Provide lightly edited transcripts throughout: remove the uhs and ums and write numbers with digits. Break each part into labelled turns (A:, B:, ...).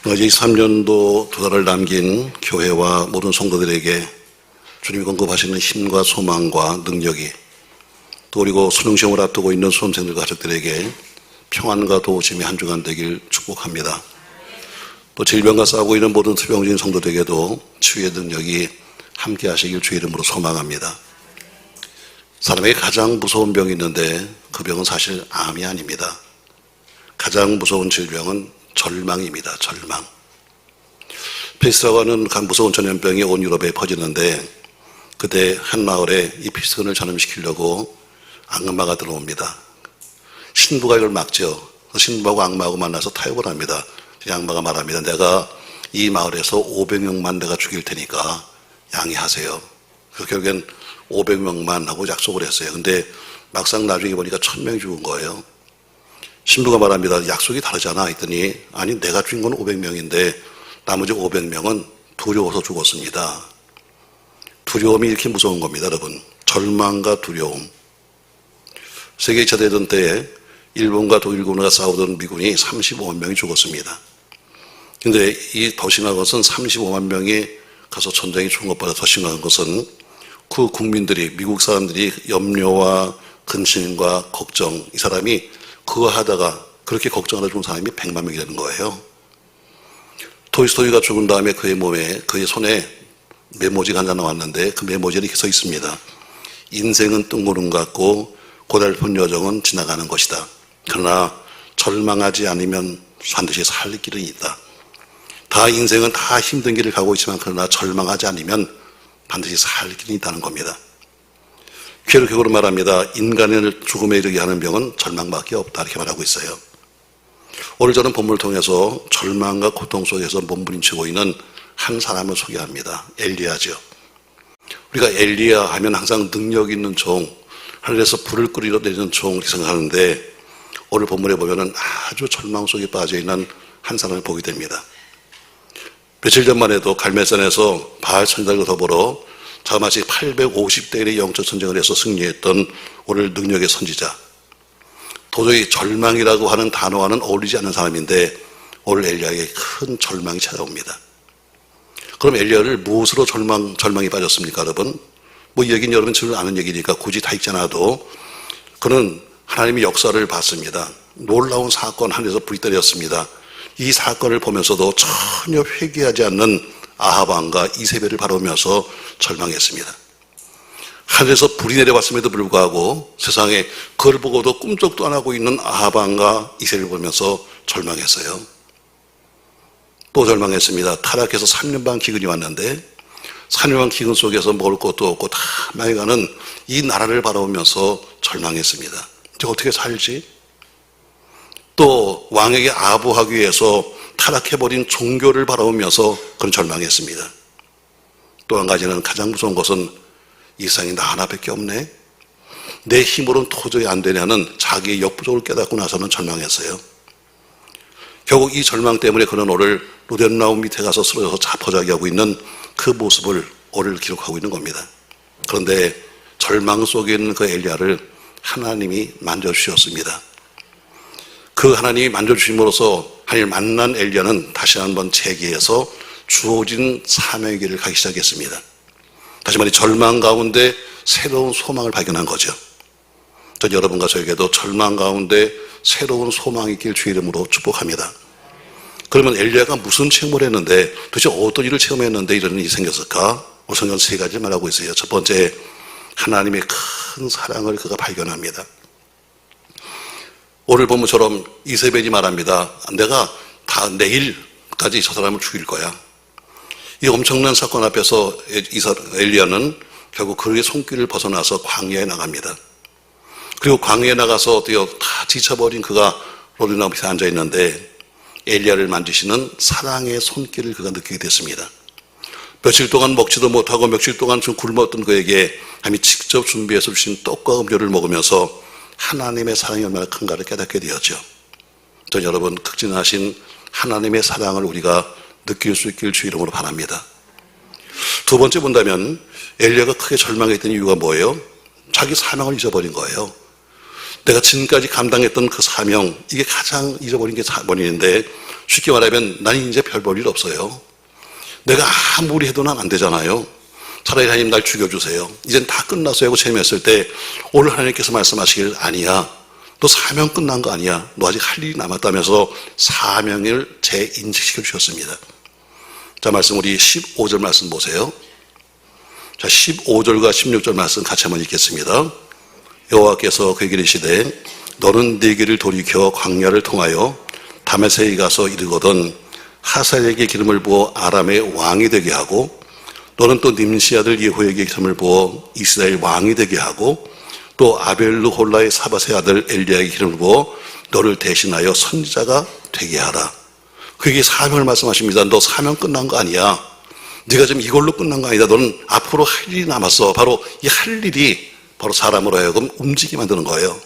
A: 이제 3년도 두 달을 남긴 교회와 모든 성도들에게 주님이 공급하시는 힘과 소망과 능력이 또 그리고 수능시험을 앞두고 있는 수험생들 가족들에게 평안과 도우심이 한 주간 되길 축복합니다. 또 질병과 싸우고 있는 모든 투병중인 성도들에게도 치유의 능력이 함께 하시길 주의 이름으로 소망합니다. 사람에게 가장 무서운 병이 있는데 그 병은 사실 암이 아닙니다. 가장 무서운 질병은 절망입니다. 절망. 피스라고 하는 무서운 전염병이 온 유럽에 퍼지는데 그때 한 마을에 이 피스근을 전염시키려고 악마가 들어옵니다. 신부가 이걸 막죠. 신부하고 악마하고 만나서 타협을 합니다. 악마가 말합니다. 내가 이 마을에서 500명만 내가 죽일 테니까 양해하세요. 결국엔 500명만 하고 약속을 했어요. 근데 막상 나중에 보니까 1000명이 죽은 거예요. 신부가 말합니다. 약속이 다르잖아 했더니 아니 내가 죽인 건 500명인데 나머지 500명은 두려워서 죽었습니다. 두려움이 이렇게 무서운 겁니다. 여러분. 절망과 두려움. 세계 2차 대전 때에 일본과 독일군과 싸우던 미군이 35만 명이 죽었습니다. 근데 이 더 심한 것은 35만 명이 가서 전쟁에 죽은 것보다 더 심한 것은 그 국민들이 미국 사람들이 염려와 근심과 걱정 이 사람이 그거 하다가 그렇게 걱정하다 죽은 사람이 100만 명이 되는 거예요. 토이스토이가 죽은 다음에 그의 손에 메모지가 하나 나왔는데 그 메모지에 이렇게 써 있습니다. 인생은 뜬구름 같고 고달픈 여정은 지나가는 것이다. 그러나 절망하지 않으면 반드시 살 길은 있다. 인생은 다 힘든 길을 가고 있지만 그러나 절망하지 않으면 반드시 살 길이 있다는 겁니다. 괴력적으로 말합니다. 인간을 죽음에 이르게 하는 병은 절망밖에 없다 이렇게 말하고 있어요. 오늘 저는 본문을 통해서 절망과 고통 속에서 몸부림치고 있는 한 사람을 소개합니다. 엘리야죠. 우리가 엘리야 하면 항상 능력 있는 종, 하늘에서 불을 끓이러 내리는 종 이렇게 생각하는데 오늘 본문에 보면은 아주 절망 속에 빠져있는 한 사람을 보게 됩니다. 며칠 전만 해도 갈멜산에서 바알 선지자들과 더불어 자그마치 850대 1의 영적 전쟁을 해서 승리했던 오늘 능력의 선지자. 도저히 절망이라고 하는 단어와는 어울리지 않는 사람인데 오늘 엘리야에게 큰 절망이 찾아옵니다. 그럼 엘리야를 무엇으로 절망이 빠졌습니까, 여러분? 이 얘기는 여러분 잘 아는 얘기니까 굳이 다 읽지 않아도 그는 하나님의 역사를 봤습니다. 놀라운 사건 하늘에서 불이 떨어졌습니다. 이 사건을 보면서도 전혀 회개하지 않는 아합 왕과 이세벨을 바라보면서 절망했습니다. 하늘에서 불이 내려왔음에도 불구하고 세상에 그걸 보고도 꿈쩍도 안 하고 있는 아합 왕과 이세벨을 보면서 절망했어요. 또 절망했습니다. 타락해서 3년 반 기근이 왔는데 3년 반 기근 속에서 먹을 것도 없고 다 망해가는 이 나라를 바라보면서 절망했습니다. 이제 어떻게 살지? 또 왕에게 아부하기 위해서 타락해버린 종교를 바라보면서 그런 절망했습니다. 또 한 가지는 가장 무서운 것은 이 세상에 나 하나밖에 없네. 내 힘으로는 도저히 안 되냐는 자기의 역부족을 깨닫고 나서는 절망했어요. 결국 이 절망 때문에 그는 오늘 로덴나무 밑에 가서 쓰러져서 자포자기하고 있는 그 모습을 오늘 기록하고 있는 겁니다. 그런데 절망 속에 있는 그 엘리야를 하나님이 만져주셨습니다. 그 하나님이 만져주심으로써 하나님을 만난 엘리야는 다시 한번 재기해서 주어진 사명의 길을 가기 시작했습니다. 다시 말해 절망 가운데 새로운 소망을 발견한 거죠. 전 여러분과 저에게도 절망 가운데 새로운 소망이 있길 주의 이름으로 축복합니다. 그러면 엘리야가 무슨 체험을 했는데 도대체 어떤 일을 체험했는데 이런 일이 생겼을까? 오늘 성경 3가지를 말하고 있어요. 첫 번째, 하나님의 큰 사랑을 그가 발견합니다. 오늘 본문처럼 이세벨이 말합니다. 내가 다 내일까지 저 사람을 죽일 거야. 이 엄청난 사건 앞에서 엘리야는 결국 그의 손길을 벗어나서 광야에 나갑니다. 그리고 광야에 나가서 다 지쳐버린 그가 로덴나무 밑에 앉아있는데 엘리야를 만지시는 사랑의 손길을 그가 느끼게 됐습니다. 며칠 동안 먹지도 못하고 며칠 동안 좀 굶었던 그에게 하나님이 직접 준비해서 주신 떡과 음료를 먹으면서 하나님의 사랑이 얼마나 큰가를 깨닫게 되었죠. 저 여러분 극진하신 하나님의 사랑을 우리가 느낄 수 있길 주 이름으로 바랍니다. 두 번째 본다면 엘리야가 크게 절망했던 이유가 뭐예요? 자기 사명을 잊어버린 거예요. 내가 지금까지 감당했던 그 사명, 이게 가장 잊어버린 게 원인인데 쉽게 말하면 나는 이제 별 볼 일 없어요. 내가 아무리 해도 난 안 되잖아요. 차라리 하나님 날 죽여주세요. 이젠 다 끝났어요 하고 체험했을 때 오늘 하나님께서 말씀하시길 아니야. 너 사명 끝난 거 아니야. 너 아직 할 일이 남았다면서 사명을 재인식시켜 주셨습니다. 자, 말씀 우리 15절 말씀 보세요. 자, 15절과 16절 말씀 같이 한번 읽겠습니다. 여호와께서 그에게 이르시되 너는 네 길을 돌이켜 광야를 통하여 다메섹에 가서 이르거든 하사엘에게 기름을 부어 아람의 왕이 되게 하고 너는 또 님시 아들 예후에게 기름을 부어 이스라엘 왕이 되게 하고 또 아벨르홀라의 사밧의 아들 엘리야에게 기름을 부어 너를 대신하여 선지자가 되게 하라. 그에게 사명을 말씀하십니다. 너 사명 끝난 거 아니야. 네가 지금 이걸로 끝난 거 아니다. 너는 앞으로 할 일이 남았어. 바로 이 할 일이 바로 사람으로 하여금 움직이게 만드는 거예요.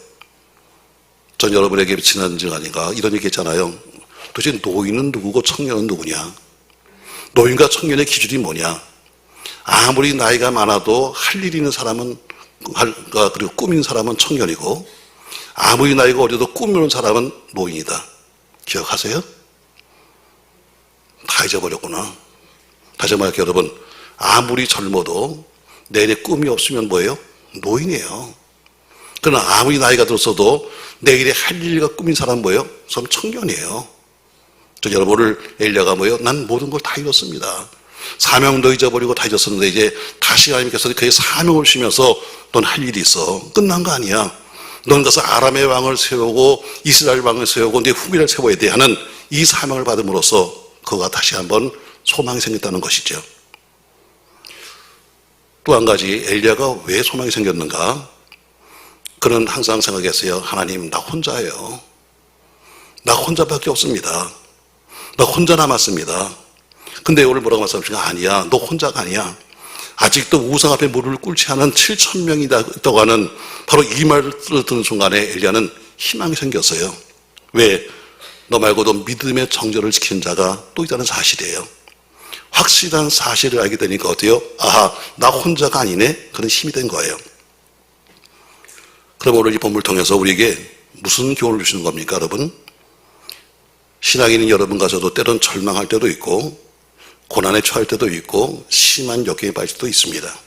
A: 전 여러분에게 지난 시간인가 이런 얘기 했잖아요. 도대체 노인은 누구고 청년은 누구냐? 노인과 청년의 기준이 뭐냐? 아무리 나이가 많아도 할 일이 있는 사람은 그리고 꿈인 사람은 청년이고 아무리 나이가 어려도 꿈이는 사람은 노인이다. 기억하세요? 다 잊어버렸구나. 다시 한번 할게요, 여러분. 아무리 젊어도 내일에 꿈이 없으면 뭐예요? 노인이에요. 그러나 아무리 나이가 들었어도 내일에 할 일과 꿈인 사람은 뭐예요? 저는 청년이에요. 저 여러분을 엘리야가 뭐예요? 난 모든 걸 다 잃었습니다. 사명도 잊어버리고 다 잊었었는데 이제 다시 하나님께서 그의 사명을 주시면서 넌 할 일이 있어. 끝난 거 아니야. 넌 가서 아람의 왕을 세우고 이스라엘 왕을 세우고 네 후계를 세워야 돼 하는 이 사명을 받음으로써 그가 다시 한번 소망이 생겼다는 것이죠. 또 한 가지 엘리야가 왜 소망이 생겼는가? 그는 항상 생각했어요. 하나님, 나 혼자예요. 나 혼자밖에 없습니다. 나 혼자 남았습니다. 근데 오늘 뭐라고 말씀하십니까? 아니야. 너 혼자가 아니야. 아직도 우상 앞에 무릎을 꿇지 않은 7,000명이 있다고 하는 바로 이 말을 듣는 순간에 엘리야는 희망이 생겼어요. 왜? 너 말고도 믿음의 정절을 지키는 자가 또 있다는 사실이에요. 확실한 사실을 알게 되니까 어때요? 아하, 나 혼자가 아니네? 그런 힘이 된 거예요. 그럼 오늘 이 본문을 통해서 우리에게 무슨 교훈을 주시는 겁니까, 여러분? 신앙인인 여러분과저도 때론 절망할 때도 있고 고난에 처할 때도 있고 심한 역경에 빠질 때도 있습니다.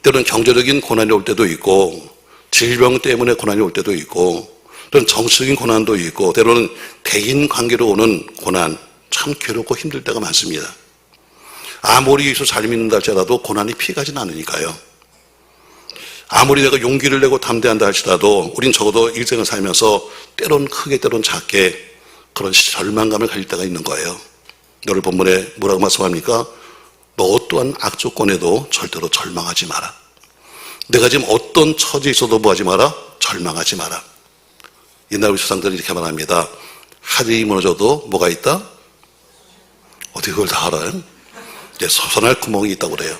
A: 때론 경제적인 고난이 올 때도 있고 질병 때문에 고난이 올 때도 있고 때론 정치적인 고난도 있고 때로는 대인관계로 오는 고난, 참 괴롭고 힘들 때가 많습니다. 아무리 예수 잘 믿는다 할지라도 고난이 피하지는 않으니까요. 아무리 내가 용기를 내고 담대한다 할지라도 우린 적어도 일생을 살면서 때론 크게 때론 작게 그런 절망감을 가질 때가 있는 거예요. 오늘 본문에 뭐라고 말씀합니까? 너 어떠한 악조건에도 절대로 절망하지 마라. 내가 지금 어떤 처지에 있어도 뭐하지 마라? 절망하지 마라. 옛날 우리 조상들이 이렇게 말합니다. 하늘이 무너져도 뭐가 있다? 어떻게 그걸 다 알아요? 이제 솟아날 구멍이 있다고 그래요.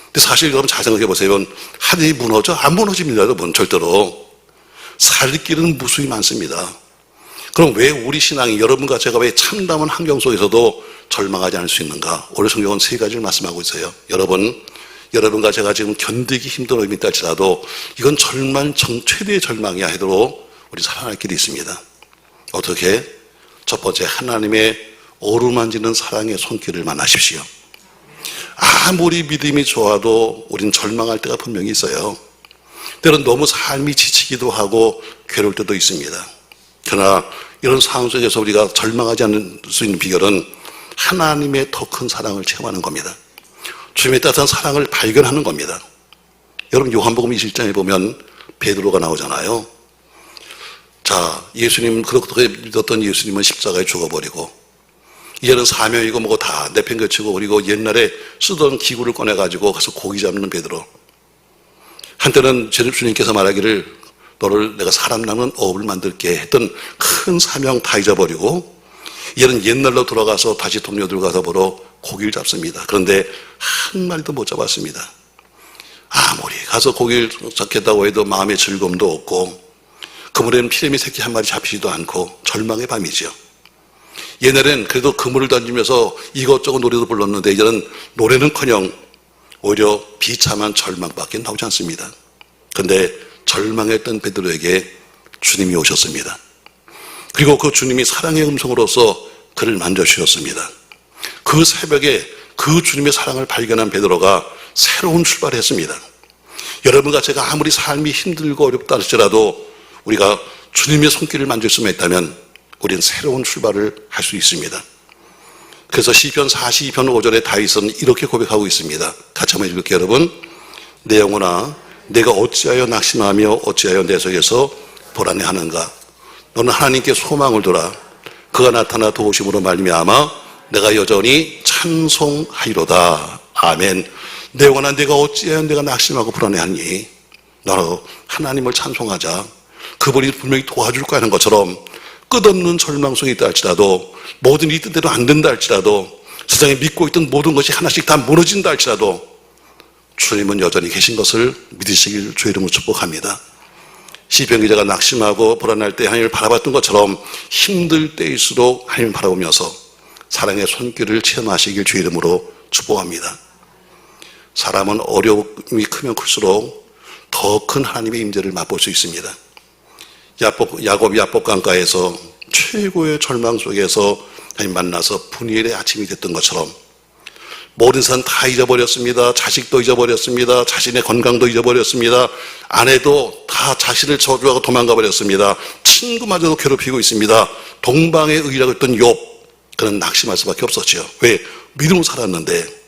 A: 근데 사실 여러분 잘 생각해 보세요. 하늘이 무너져? 안 무너집니다, 여러분. 절대로. 살 길은 무수히 많습니다. 그럼 왜 우리 신앙이 여러분과 제가 왜 참담한 환경 속에서도 절망하지 않을 수 있는가? 오늘 성경은 세 가지를 말씀하고 있어요. 여러분과 제가 지금 견디기 힘든 의미 있다할지라도 이건 최대의 절망이야 해도 우리 살아날 길이 있습니다. 어떻게? 첫 번째, 하나님의 어루만지는 사랑의 손길을 만나십시오. 아무리 믿음이 좋아도 우린 절망할 때가 분명히 있어요. 때론 너무 삶이 지치기도 하고 괴로울 때도 있습니다. 그러나 이런 상황 속에서 우리가 절망하지 않을 수 있는 비결은 하나님의 더 큰 사랑을 체험하는 겁니다. 주님의 따뜻한 사랑을 발견하는 겁니다. 여러분 요한복음 21장에 보면 베드로가 나오잖아요. 자, 예수님 그렇게 믿었던 예수님은 십자가에 죽어버리고 이제는 사명이고 뭐고 다 내팽개치고 버리고 옛날에 쓰던 기구를 꺼내가지고 가서 고기 잡는 베드로. 한때는 주님께서 말하기를 너를 내가 사람 낳는 어업을 만들게 했던 큰 사명 다 잊어버리고 이제는 옛날로 돌아가서 다시 동료들과 더불어 고기를 잡습니다. 그런데 한 마리도 못 잡았습니다. 아무리 가서 고기를 잡겠다고 해도 마음의 즐거움도 없고 그물에는 피레미 새끼 한 마리 잡히지도 않고 절망의 밤이죠. 옛날엔 그래도 그물을 던지면서 이것저것 노래도 불렀는데 이제는 노래는커녕 오히려 비참한 절망밖에 나오지 않습니다. 그런데 절망했던 베드로에게 주님이 오셨습니다. 그리고 그 주님이 사랑의 음성으로서 그를 만져주셨습니다. 그 새벽에 그 주님의 사랑을 발견한 베드로가 새로운 출발을 했습니다. 여러분과 제가 아무리 삶이 힘들고 어렵다 할지라도 우리가 주님의 손길을 만질 수만 있다면 우리는 새로운 출발을 할 수 있습니다. 그래서 시편 42편 5절에 다윗은 이렇게 고백하고 있습니다. 같이 한번 읽을게요, 여러분. 내 영혼아, 내가 어찌하여 낙심하며 어찌하여 내 속에서 불안해하는가. 너는 하나님께 소망을 둬라. 그가 나타나 도우심으로 말미암아 내가 여전히 찬송하리로다. 아멘. 내 영혼아, 내가 어찌하여 내가 낙심하고 불안해하니. 너로 하나님을 찬송하자. 그분이 분명히 도와줄 거 하는 것처럼 끝없는 절망 속에 있다 할지라도, 모든 이 뜻대로 안 된다 할지라도, 세상에 믿고 있던 모든 것이 하나씩 다 무너진다 할지라도 주님은 여전히 계신 것을 믿으시길 주의 이름으로 축복합니다. 시편 기자가 낙심하고 불안할 때 하나님을 바라봤던 것처럼 힘들 때일수록 하나님을 바라보면서 사랑의 손길을 체험하시길 주의 이름으로 축복합니다. 사람은 어려움이 크면 클수록 더 큰 하나님의 임재를 맛볼 수 있습니다. 야곱이 야복강가에서 최고의 절망 속에서 하나님 만나서 분이엘의 아침이 됐던 것처럼 모든 산 다 잊어버렸습니다. 자식도 잊어버렸습니다. 자신의 건강도 잊어버렸습니다. 아내도 다 자신을 저주하고 도망가 버렸습니다. 친구마저도 괴롭히고 있습니다. 동방의 의라고 했던 욥, 그는 낙심할 수밖에 없었죠. 왜? 믿음으로 살았는데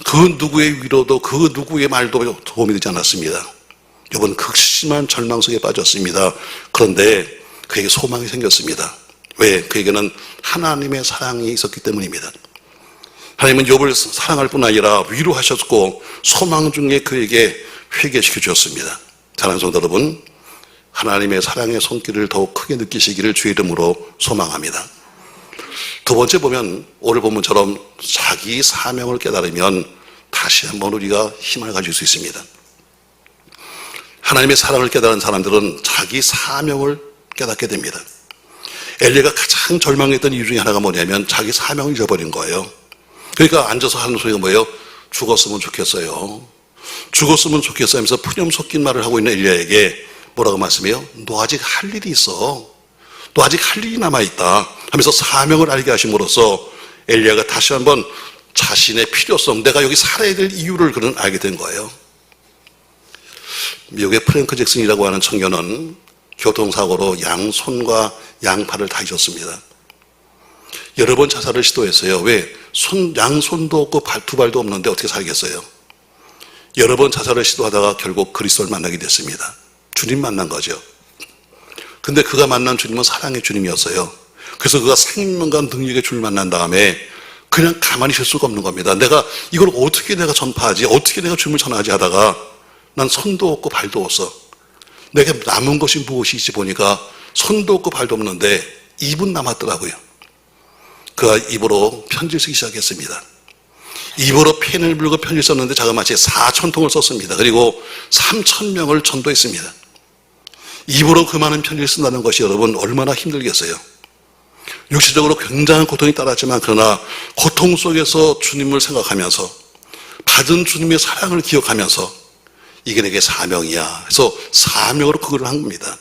A: 그 누구의 위로도 그 누구의 말도 도움이 되지 않았습니다. 욥은 극심한 절망 속에 빠졌습니다. 그런데 그에게 소망이 생겼습니다. 왜? 그에게는 하나님의 사랑이 있었기 때문입니다. 하나님은 욥을 사랑할 뿐 아니라 위로하셨고 소망 중에 그에게 회개시켜 주셨습니다. 사랑하는 성도 여러분, 하나님의 사랑의 손길을 더욱 크게 느끼시기를 주의 이름으로 소망합니다. 두 번째 보면 오늘 본문처럼 자기 사명을 깨달으면 다시 한번 우리가 힘을 가질 수 있습니다. 하나님의 사랑을 깨달은 사람들은 자기 사명을 깨닫게 됩니다. 엘리야가 가장 절망했던 이유 중에 하나가 뭐냐면 자기 사명을 잊어버린 거예요. 그러니까 앉아서 하는 소리가 뭐예요? 죽었으면 좋겠어요. 죽었으면 좋겠어요 하면서 푸념 섞인 말을 하고 있는 엘리야에게 뭐라고 말씀해요? 너 아직 할 일이 있어. 너 아직 할 일이 남아있다 하면서 사명을 알게 하심으로써 엘리야가 다시 한번 자신의 필요성, 내가 여기 살아야 될 이유를 그는 알게 된 거예요. 미국의 프랭크 잭슨이라고 하는 청년은 교통사고로 양손과 양팔을 다 잊었습니다. 여러 번 자살을 시도했어요. 왜? 양손도 없고 두 발도 없는데 어떻게 살겠어요? 여러 번 자살을 시도하다가 결국 그리스도를 만나게 됐습니다. 주님 만난 거죠. 근데 그가 만난 주님은 사랑의 주님이었어요. 그래서 그가 생명과 능력의 주님을 만난 다음에 그냥 가만히 있을 수가 없는 겁니다. 내가 이걸 어떻게 내가 전파하지? 어떻게 내가 주님을 전하지 하다가 난 손도 없고 발도 없어. 내게 남은 것이 무엇이지 보니까 손도 없고 발도 없는데 입은 남았더라고요. 그가 입으로 편지를 쓰기 시작했습니다. 입으로 펜을 물고 편지를 썼는데 자그마치 4,000통을 썼습니다. 그리고 3,000명을 전도했습니다. 입으로 그 많은 편지를 쓴다는 것이 여러분 얼마나 힘들겠어요. 육체적으로 굉장한 고통이 따랐지만 그러나 고통 속에서 주님을 생각하면서 받은 주님의 사랑을 기억하면서 이게 내게 사명이야. 그래서 사명으로 그걸 한 겁니다.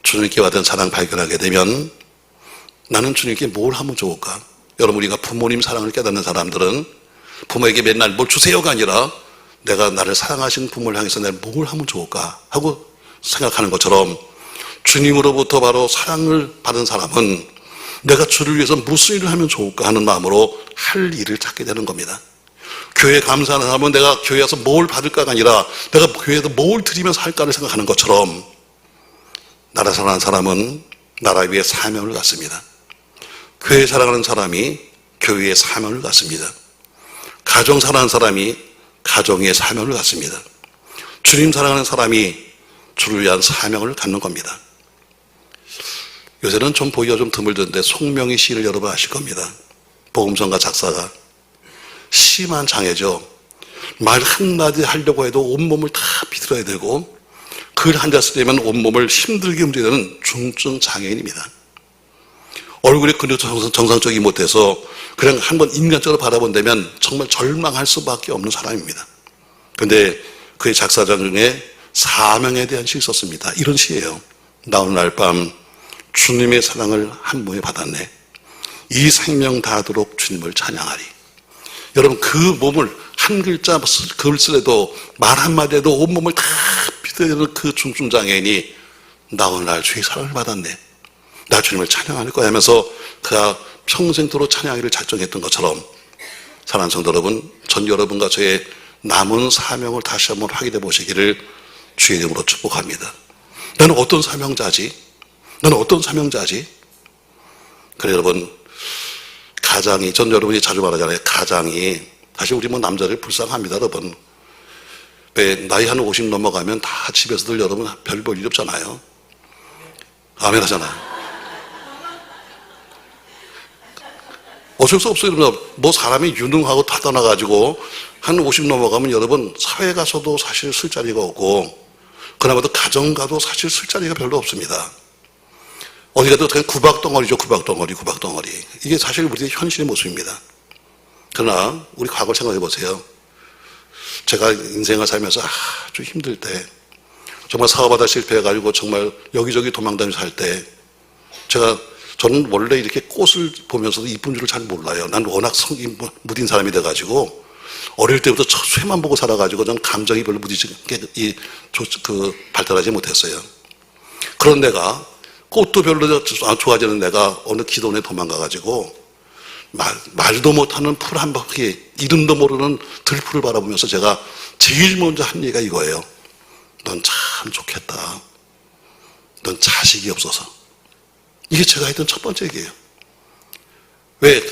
A: 주님께 받은 사랑 발견하게 되면 나는 주님께 뭘 하면 좋을까? 여러분, 우리가 부모님 사랑을 깨닫는 사람들은 부모에게 맨날 뭘 주세요가 아니라 내가 나를 사랑하신 부모를 향해서 내가 뭘 하면 좋을까 하고 생각하는 것처럼 주님으로부터 바로 사랑을 받은 사람은 내가 주를 위해서 무슨 일을 하면 좋을까 하는 마음으로 할 일을 찾게 되는 겁니다. 교회 감사하는 사람은 내가 교회에서 뭘 받을까가 아니라 내가 교회에서 뭘 드리면서 할까를 생각하는 것처럼 나라 사랑하는 사람은 나라 위에 사명을 갖습니다. 교회 사랑하는 사람이 교회의 사명을 갖습니다. 가정 사랑하는 사람이 가정의 사명을 갖습니다. 주님 사랑하는 사람이 주를 위한 사명을 갖는 겁니다. 요새는 좀 보기가 좀 드물던데 송명희 시를 여러분 아실 겁니다. 복음성가 작사가. 심한 장애죠. 말 한마디 하려고 해도 온몸을 다 비틀어야 되고 글 한 자 쓰려면 온몸을 힘들게 움직여야 되는 중증 장애인입니다. 얼굴이 근육도 정상적이 못해서 그냥 한번 인간적으로 바라본다면 정말 절망할 수밖에 없는 사람입니다. 그런데 그의 작사장 중에 사명에 대한 시를 썼습니다. 이런 시예요. 나 오늘 날 밤 주님의 사랑을 한 몸에 받았네. 이 생명 다하도록 주님을 찬양하리. 여러분, 그 몸을 한 글자 글 쓰래도 말 한마디 해도 온몸을 다 비대는 그 중증장애인이 나 오늘 주의 사랑을 받았네. 나 주님을 찬양할 거야 하면서 그가 평생토록 찬양하기를 작정했던 것처럼, 사랑하는 성도 여러분, 전 여러분과 저의 남은 사명을 다시 한번 확인해 보시기를 주의 이름으로 축복합니다. 나는 어떤 사명자지? 나는 어떤 사명자지? 그래, 여러분, 가장이, 전 여러분이 자주 말하잖아요. 가장이, 사실 우리 뭐 남자들 불쌍합니다, 여러분. 왜 나이 한 50 넘어가면 다 집에서들 여러분 별 볼 일 없잖아요. 아멘 하잖아요. 어쩔 수 없어요. 뭐 사람이 유능하고 다 떠나가지고 한 50 넘어가면 여러분 사회 가서도 사실 쓸 자리가 없고, 그나마도 가정 가도 사실 쓸 자리가 별로 없습니다. 어디 가도 그냥 구박덩어리죠. 구박덩어리. 이게 사실 우리의 현실의 모습입니다. 그러나 우리 과거를 생각해 보세요. 제가 인생을 살면서 아주 힘들 때, 정말 사업하다 실패해가지고 정말 여기저기 도망다니면서 살 때, 저는 원래 이렇게 꽃을 보면서도 이쁜 줄을 잘 몰라요. 난 워낙 성이 무딘 사람이 돼가지고 어릴 때부터 쇠만 보고 살아가지고 저는 감정이 별로 발달하지 못했어요. 그런 내가, 꽃도 별로 좋아지는 내가 어느 기도원에 도망가가지고 말도 못하는 풀 한 바퀴, 이름도 모르는 들풀을 바라보면서 제가 제일 먼저 한 얘기가 이거예요. 넌 참 좋겠다. 넌 자식이 없어서. 이게 제가 했던 첫 번째 얘기예요. 왜?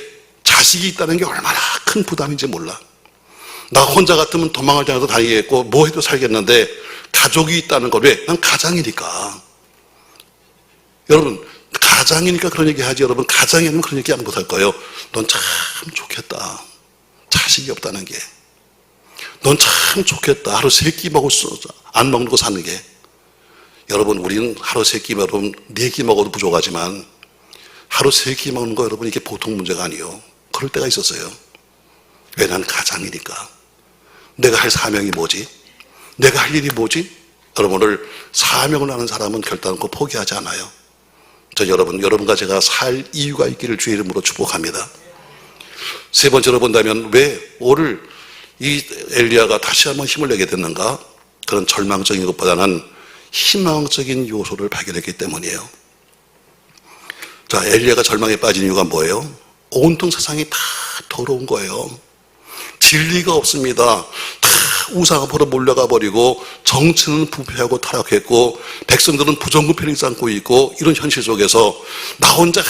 A: 자식이 있다는 게 얼마나 큰 부담인지 몰라. 나 혼자 같으면 도망을 다녀도 다니겠고 뭐 해도 살겠는데, 가족이 있다는 걸, 왜? 난 가장이니까. 여러분, 가장이니까 그런 얘기 하지. 여러분, 가장이 아니면 그런 얘기 안 못할 거예요. 넌 참 좋겠다. 자식이 없다는 게. 넌 참 좋겠다. 하루 3끼 안 먹는 거 사는 게. 여러분, 우리는 하루 3끼, 여러분 4끼 먹어도 부족하지만 하루 3끼 먹는 거 여러분, 이게 보통 문제가 아니에요. 그럴 때가 있었어요. 왜? 난 가장이니까. 내가 할 사명이 뭐지? 내가 할 일이 뭐지? 여러분, 오늘 사명을 하는 사람은 결단코 포기하지 않아요. 저 여러분과 제가 살 이유가 있기를 주의 이름으로 축복합니다. 세 번째로 본다면, 왜 오늘 이 엘리야가 다시 한번 힘을 내게 됐는가? 그런 절망적인 것보다는 희망적인 요소를 발견했기 때문이에요. 자, 엘리야가 절망에 빠진 이유가 뭐예요? 온통 세상이 다 더러운 거예요. 진리가 없습니다. 다 우상으로 몰려가 버리고, 정치는 부패하고 타락했고, 백성들은 부정부패를 쌓고 있고, 이런 현실 속에서 나 혼자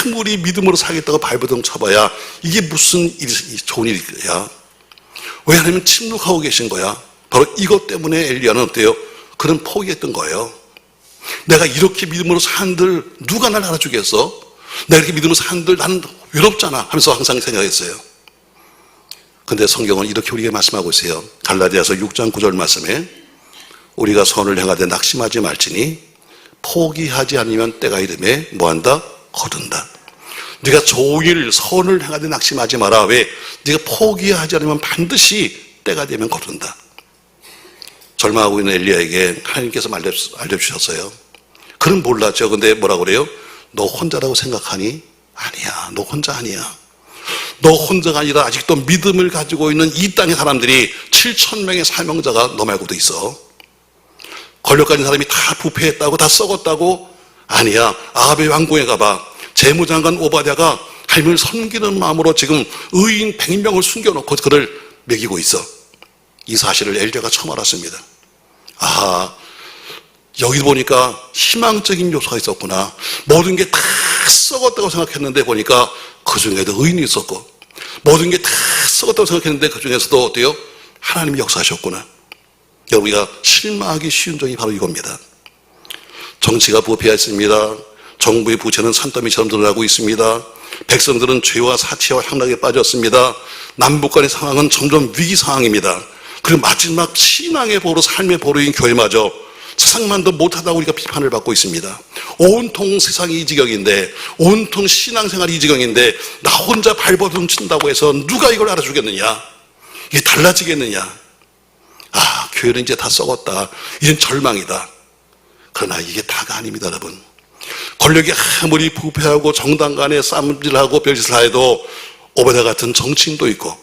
A: 아무리 믿음으로 살겠다고 발버둥 쳐봐야 이게 무슨 좋은 일이야. 왜? 하나님은 침묵하고 계신 거야. 바로 이것 때문에 엘리야는 어때요? 그는 포기했던 거예요. 내가 이렇게 믿음으로 산들 누가 날 알아주겠어? 내가 이렇게 믿음으로 산들 나는 외롭잖아 하면서 항상 생각했어요. 근데 성경은 이렇게 우리에게 말씀하고 있어요. 갈라디아서 6장 9절 말씀에, 우리가 선을 행하되 낙심하지 말지니 포기하지 않으면 때가 이르매 뭐한다? 거둔다. 네가 종일 선을 행하되 낙심하지 마라. 왜? 네가 포기하지 않으면 반드시 때가 되면 거둔다. 절망하고 있는 엘리야에게 하나님께서 알려주셨어요. 그는 몰랐죠. 근데 뭐라고 그래요? 너 혼자라고 생각하니? 아니야. 너 혼자 아니야. 너 혼자가 아니라 아직도 믿음을 가지고 있는 이 땅의 사람들이 7,000명의 사명자가 너 말고도 있어. 권력 가진 사람이 다 부패했다고, 다 썩었다고? 아니야. 아합의 왕궁에 가봐. 재무장관 오바댜가 하나님을 섬기는 마음으로 지금 의인 100명을 숨겨놓고 그를 먹이고 있어. 이 사실을 엘리야가 처음 알았습니다. 아, 여기 보니까 희망적인 요소가 있었구나. 모든 게 다 썩었다고 생각했는데 보니까 그 중에도 의인이 있었고, 모든 게 다 썩었다고 생각했는데 그 중에서도 어때요? 하나님이 역사하셨구나. 여러분이가 실망하기 쉬운 점이 바로 이겁니다. 정치가 부패했습니다. 정부의 부채는 산더미처럼 늘어나고 있습니다. 백성들은 죄와 사치와 향락에 빠졌습니다. 남북 간의 상황은 점점 위기 상황입니다. 그리고 마지막 신앙의 보루, 삶의 보루인 교회마저 세상만도 못하다고 우리가 비판을 받고 있습니다. 온통 세상이 이 지경인데, 온통 신앙생활이 이 지경인데 나 혼자 발버둥 친다고 해서 누가 이걸 알아주겠느냐? 이게 달라지겠느냐? 아, 교회는 이제 다 썩었다. 이젠 절망이다. 그러나 이게 다가 아닙니다, 여러분. 권력이 아무리 부패하고 정당 간에 싸움질하고 별짓을 해도 오베다 같은 정치인도 있고,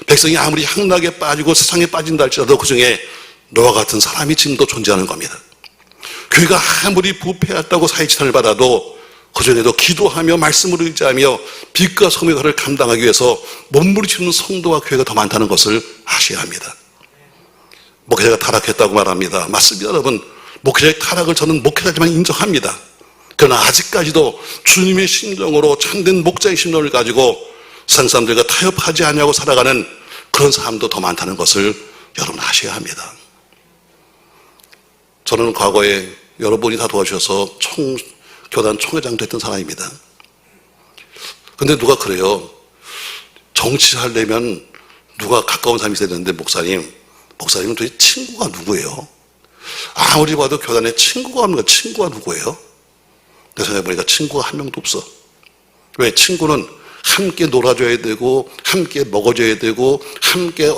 A: 백성이 아무리 향락에 빠지고 세상에 빠진다 할지라도 그 중에 노아 같은 사람이 지금도 존재하는 겁니다. 교회가 아무리 부패했다고 사회치산을 받아도 그 중에도 기도하며 말씀을 의지하며 빛과 소금의 가를 감당하기 위해서 몸부림치는 성도와 교회가 더 많다는 것을 아셔야 합니다. 목회자가 타락했다고 말합니다. 맞습니다, 여러분. 목회자의 타락을 저는 목회자지만 인정합니다. 그러나 아직까지도 주님의 심정으로 참된 목자의 심정을 가지고 세상 사람들과 타협하지 않냐고 살아가는 그런 사람도 더 많다는 것을 여러분 아셔야 합니다. 저는 과거에 여러분이 다 도와주셔서 교단 총회장도 했던 사람입니다. 근데 누가 그래요. 정치하려면 누가 가까운 사람이 있어야 되는데 목사님은 도대체 친구가 누구예요? 아무리 봐도 교단에 친구가 없는 거야. 친구가 누구예요? 내가 생각해보니까 친구가 한 명도 없어. 왜? 친구는 함께 놀아줘야 되고 함께 먹어줘야 되고 함께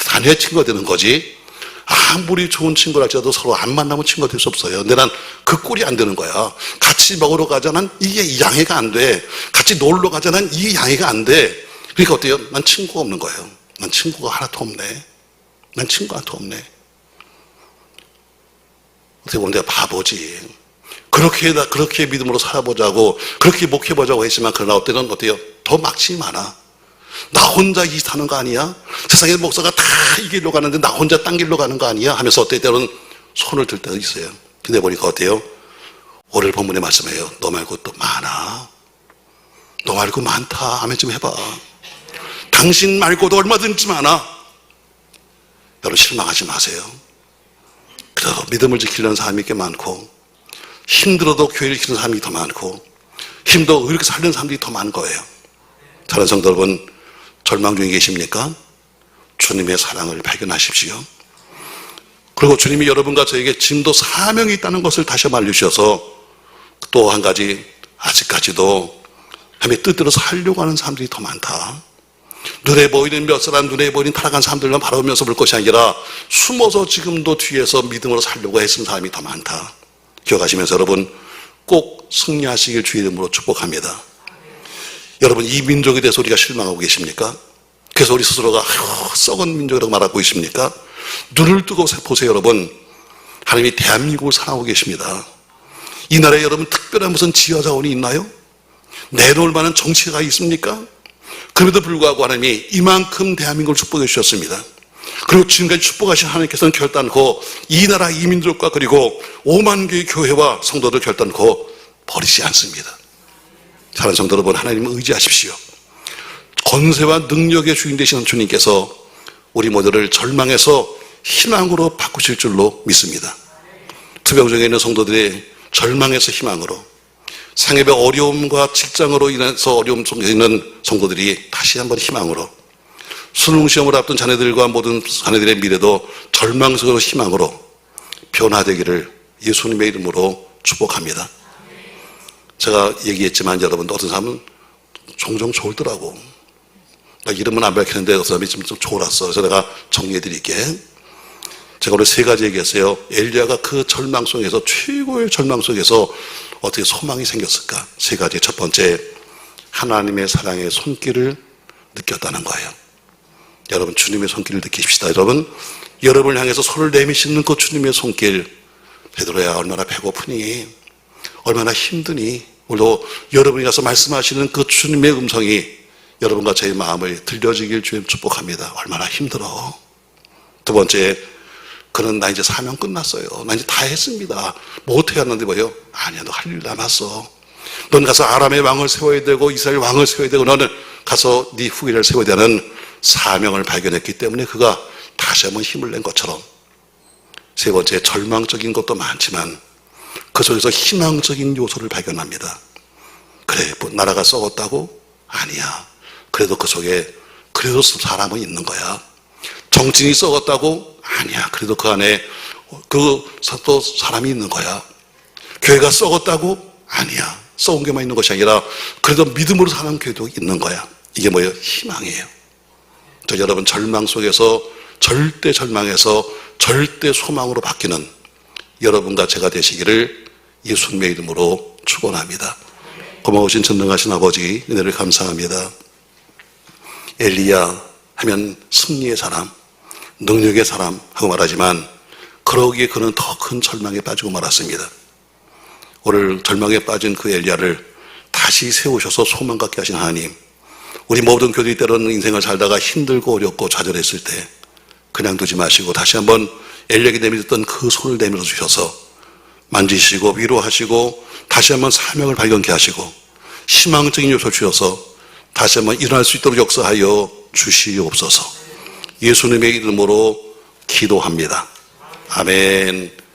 A: 다녀야 친구가 되는 거지, 아무리 좋은 친구라 할지라도 서로 안 만나면 친구가 될 수 없어요. 근데 난 그 꼴이 안 되는 거야. 같이 먹으러 가자, 난 이게 양해가 안 돼. 같이 놀러 가자, 난 이게 양해가 안 돼. 그러니까 어때요? 난 친구가 없는 거예요. 난 친구가 하나도 없네. 난 친구가 하나도 없네. 어떻게 보면 내가 바보지. 그렇게 믿음으로 살아보자고, 그렇게 목회해보자고 했지만, 그러나 어때는 어때요? 더 막힘이 많아. 나 혼자 이 사는 거 아니야? 세상의 목사가 다 이 길로 가는데 나 혼자 딴 길로 가는 거 아니야? 하면서 어때 때로는 손을 들 때가 있어요. 근데 보니까 어때요? 오늘 본문에 말씀해요. 너 말고 또 많아. 너 말고 많다. 아멘 좀 해봐. 당신 말고도 얼마든지 많아. 여러분 실망하지 마세요. 그래도 믿음을 지키려는 사람이 꽤 많고, 힘들어도 교회를 지키는 사람이 더 많고, 힘도 이렇게 살려는 사람들이 더 많은 거예요. 다른 성도 여러분, 절망 중에 계십니까? 주님의 사랑을 발견하십시오. 그리고 주님이 여러분과 저에게 지금도 사명이 있다는 것을 다시 한번 알려주셔서, 또 한 가지, 아직까지도 하나님의 뜻대로 살려고 하는 사람들이 더 많다. 눈에 보이는 몇 사람, 눈에 보이는 타락한 사람들만 바라보면서 볼 것이 아니라 숨어서 지금도 뒤에서 믿음으로 살려고 애쓰는 사람이 더 많다. 기억하시면서 여러분 꼭 승리하시길 주의 이름으로 축복합니다. 여러분 이 민족에 대해서 우리가 실망하고 계십니까? 그래서 우리 스스로가 썩은 민족이라고 말하고 있습니까? 눈을 뜨고 보세요. 여러분 하나님이 대한민국을 사랑하고 계십니다. 이 나라에 여러분 특별한 무슨 지하자원이 있나요? 내놓을 만한 정치가 있습니까? 그럼에도 불구하고 하나님이 이만큼 대한민국을 축복해 주셨습니다. 그리고 지금까지 축복하신 하나님께서는 결단코 이 나라 이민족과 그리고 5만 개의 교회와 성도들 결단코 버리지 않습니다. 사랑하는 성도 여러분, 하나님을 의지하십시오. 권세와 능력의 주인 되시는 주님께서 우리 모두를 절망에서 희망으로 바꾸실 줄로 믿습니다. 투병중에 있는 성도들의 절망에서 희망으로, 상해의 어려움과 직장으로 인해서 어려움 속에 있는 성도들이 다시 한번 희망으로, 수능시험을 앞둔 자녀들과 모든 자녀들의 미래도 절망 속으로 희망으로 변화되기를 예수님의 이름으로 축복합니다. 제가 얘기했지만 여러분도 어떤 사람은 종종 졸더라고. 나 이름은 안 밝히는데 어떤 사람이 좀 졸았어. 그래서 내가 정리해 드릴게. 제가 오늘 세 가지 얘기했어요. 엘리야가 그 절망 속에서, 최고의 절망 속에서 어떻게 소망이 생겼을까? 세 가지. 첫 번째, 하나님의 사랑의 손길을 느꼈다는 거예요. 여러분 주님의 손길을 느끼십시다. 여러분을 향해서 손을 내미시는 그 주님의 손길. 베드로야 얼마나 배고프니, 얼마나 힘드니. 오늘도 여러분이 가서 말씀하시는 그 주님의 음성이 여러분과 제 마음을 들려지길 주님 축복합니다. 얼마나 힘들어. 두 번째, 그는 나 이제 사명 끝났어요. 나 이제 다 했습니다. 못 해왔는데 뭐요? 아니야, 너 할 일 남았어. 넌 가서 아람의 왕을 세워야 되고 이스라엘 왕을 세워야 되고 너는 가서 네 후계를 세워야 되는 사명을 발견했기 때문에 그가 다시 한번 힘을 낸 것처럼, 세 번째, 절망적인 것도 많지만 그 속에서 희망적인 요소를 발견합니다. 그래, 뭐 나라가 썩었다고? 아니야. 그래도 그 속에 그래도 사람은 있는 거야. 정치인이 썩었다고? 아니야. 그래도 그 안에 또 사람이 있는 거야. 교회가 썩었다고? 아니야. 썩은 게만 있는 것이 아니라 그래도 믿음으로 사는 교회도 있는 거야. 이게 뭐예요? 희망이에요. 저 여러분 절망 속에서, 절대 절망에서 절대 소망으로 바뀌는 여러분과 제가 되시기를 예수님의 이름으로 축원합니다. 고마우신 전능하신 아버지, 은혜를 감사합니다. 엘리야 하면 승리의 사람, 능력의 사람 하고 말하지만 그러기에 그는 더 큰 절망에 빠지고 말았습니다. 오늘 절망에 빠진 그 엘리야를 다시 세우셔서 소망 갖게 하신 하나님, 우리 모든 교들이 때로는 인생을 살다가 힘들고 어렵고 좌절했을 때 그냥 두지 마시고 다시 한번 엘리야에게 내밀었던 그 손을 내밀어 주셔서 만지시고 위로하시고 다시 한번 사명을 발견케 하시고 희망적인 요소를 주셔서 다시 한번 일어날 수 있도록 역사하여 주시옵소서. 예수님의 이름으로 기도합니다. 아멘.